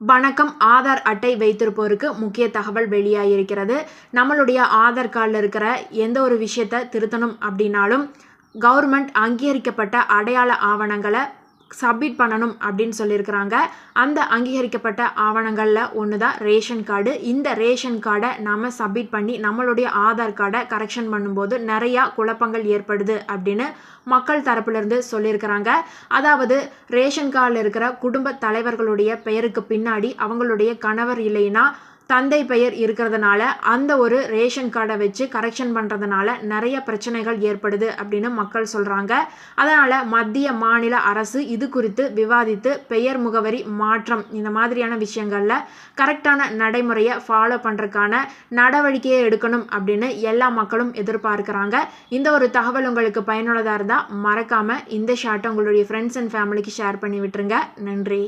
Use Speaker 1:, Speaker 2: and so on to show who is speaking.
Speaker 1: வணக்கம். ஆதார் அட்டை வைத்திருப்போருக்கு முக்கிய தகவல் வெளியாகியிருக்கிறது. நம்மளுடைய ஆதார் கார்டில் இருக்கிற எந்த ஒரு விஷயத்தை திருத்தணும் அப்படின்னாலும் கவர்மெண்ட் அங்கீகரிக்கப்பட்ட அடையாள ஆவணங்களை சப்மிட் பண்ணணும் அப்படின்னு சொல்லியிருக்கிறாங்க. அந்த அங்கீகரிக்கப்பட்ட ஆவணங்களில் ஒன்று தான் ரேஷன் கார்டு. இந்த ரேஷன் கார்டை நம்ம சப்மிட் பண்ணி நம்மளுடைய ஆதார் கார்டை கரெக்ஷன் பண்ணும்போது நிறையா குழப்பங்கள் ஏற்படுது அப்படின்னு மக்கள் தரப்பிலிருந்து சொல்லியிருக்கிறாங்க. அதாவது ரேஷன் கார்டில் இருக்கிற குடும்ப தலைவர்களுடைய பெயருக்கு பின்னாடி அவங்களுடைய கணவர் இல்லைன்னா தந்தை பெயர் இருக்கிறதுனால அந்த ஒரு ரேஷன் கார்டை வச்சு கரெக்ஷன் பண்ணுறதுனால நிறைய பிரச்சனைகள் ஏற்படுது அப்படின்னு மக்கள் சொல்கிறாங்க. அதனால் மத்திய மாநில அரசு இது குறித்து விவாதித்து பெயர் முகவரி மாற்றம் இந்த மாதிரியான விஷயங்களில் கரெக்டான நடைமுறையை ஃபாலோ பண்ணுறதுக்கான நடவடிக்கையை எடுக்கணும் அப்படின்னு எல்லா மக்களும் எதிர்பார்க்குறாங்க. இந்த ஒரு தகவல் உங்களுக்கு பயனுள்ளதாக இருந்தால் மறக்காமல் இந்த ஷார்ட்டை உங்களுடைய ஃப்ரெண்ட்ஸ் அண்ட் ஃபேமிலிக்கு ஷேர் பண்ணி விட்டுருங்க. நன்றி.